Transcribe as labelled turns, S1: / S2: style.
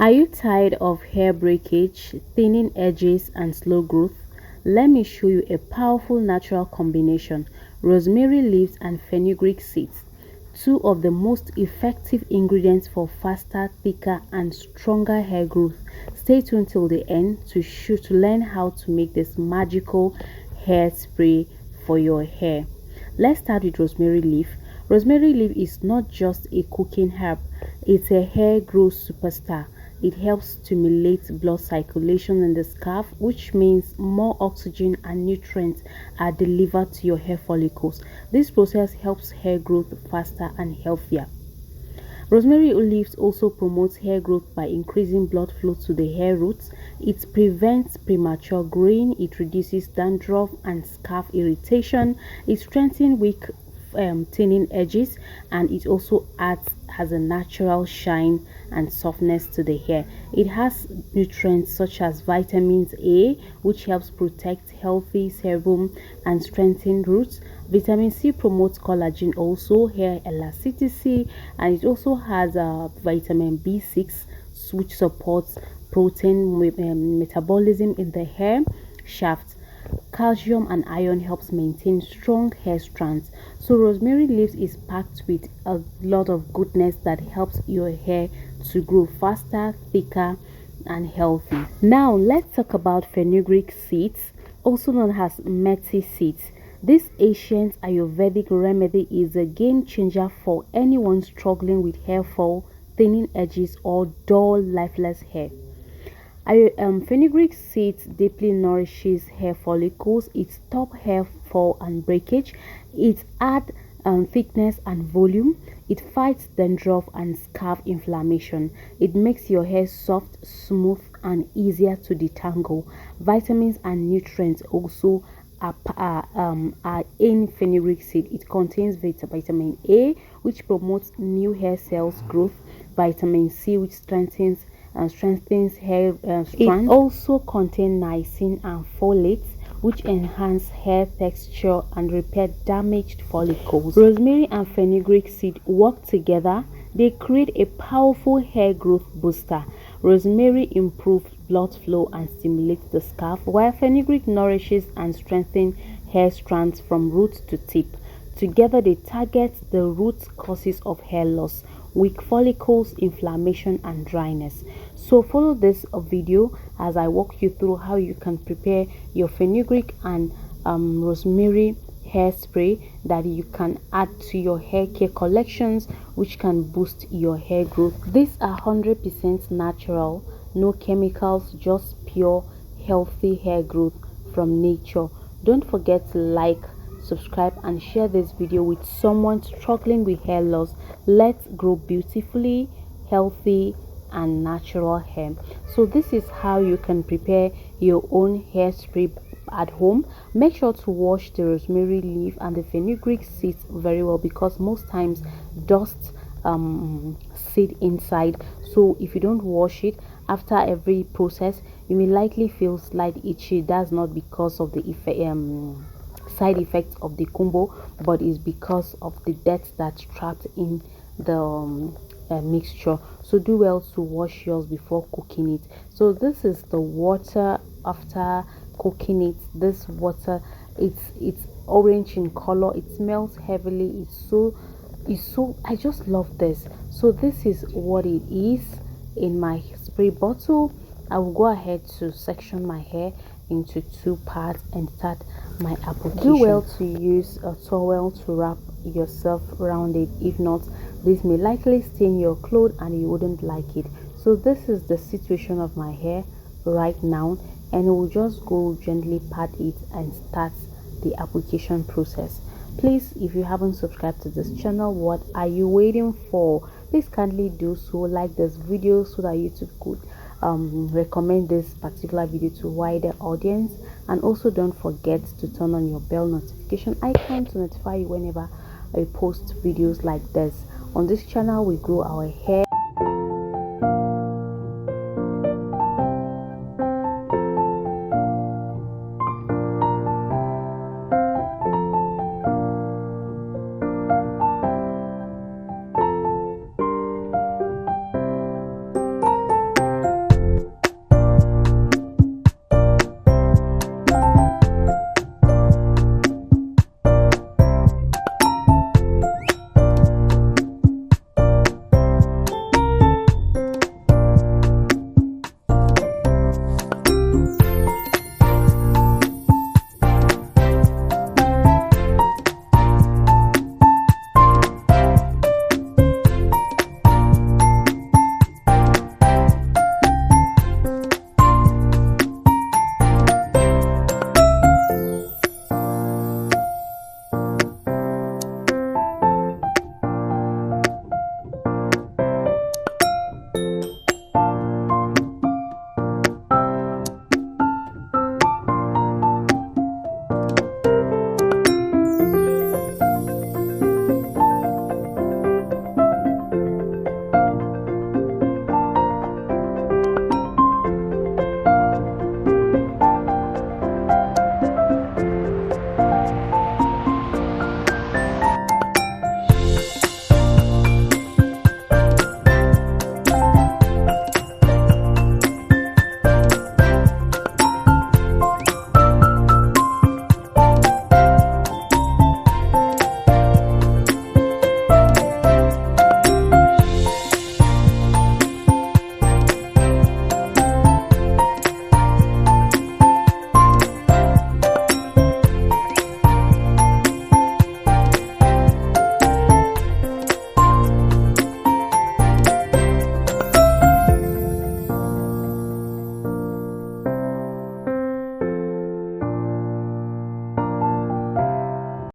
S1: Are you tired of hair breakage, thinning edges, and slow growth? Let me show you a powerful natural combination: rosemary leaves and fenugreek seeds, two of the most effective ingredients for faster, thicker, and stronger hair growth. Stay tuned till the end to learn how to make this magical hair spray for your hair. Let's start with rosemary leaf. Rosemary leaf is not just a cooking herb, it's a hair growth superstar. It helps stimulate blood circulation in the scalp, which means more oxygen and nutrients are delivered to your hair follicles. This process helps hair growth faster and healthier. Rosemary leaves also promotes hair growth by increasing blood flow to the hair roots. It prevents premature growing, it reduces dandruff and scalp irritation, it strengthens weak thinning edges, and it also has a natural shine and softness to the hair. It has nutrients such as vitamins A, which helps protect healthy sebum and strengthen roots. Vitamin C promotes collagen, also hair elasticity, and it also has vitamin B6, which supports protein metabolism in the hair shaft. Calcium and iron helps maintain strong hair strands. So rosemary leaves is packed with a lot of goodness that helps your hair to grow faster, thicker, and healthy. Now let's talk about fenugreek seeds, also known as methi seeds. This ancient Ayurvedic remedy is a game changer for anyone struggling with hair fall, thinning edges, or dull, lifeless hair. Fenugreek seeds deeply nourishes hair follicles. It stops hair fall and breakage. It adds thickness and volume. It fights dandruff and scalp inflammation. It makes your hair soft, smooth, and easier to detangle. Vitamins and nutrients also are in fenugreek seed. It contains vitamin A, which promotes new hair cells growth, vitamin C, which strengthens hair strands. It also contains niacin and folate, which enhance hair texture and repair damaged follicles. Rosemary and fenugreek seed work together. They create a powerful hair growth booster. Rosemary improves blood flow and stimulates the scalp, while fenugreek nourishes and strengthens hair strands from root to tip. Together, they target the root causes of hair loss: weak follicles, inflammation, and dryness. So follow this video as I walk you through how you can prepare your fenugreek and rosemary hairspray that you can add to your hair care collections, which can boost your hair growth. These are 100% natural, no chemicals, just pure healthy hair growth from nature. Don't forget to like, subscribe, and share this video with someone struggling with hair loss. Let's grow beautifully, healthy, and natural hair. So this is how you can prepare your own hairspray at home. Make sure to wash the rosemary leaf and the fenugreek seeds very well, because most times dust sit inside. So if you don't wash it after every process, you may likely feel slight itchy. That's not because of the side effects of the combo, but is because of the dirt that's trapped in the mixture. So do well to wash yours before cooking it. So this is the water after cooking it. This water, it's orange in color, it smells heavily, it's so I just love this. So this is what it is in my spray bottle. I will go ahead to section my hair into two parts and start my application. Do well to use a towel to wrap yourself around it. If not, this may likely stain your clothes and you wouldn't like it. So this is the situation of my hair right now, and we'll just go gently pat it and start the application process. Please, if you haven't subscribed to this channel, what are you waiting for? Please kindly do so. Like this video so that YouTube could recommend this particular video to wider audience, and also don't forget to turn on your bell notification icon to notify you whenever I post videos like this. On this channel, we grow our hair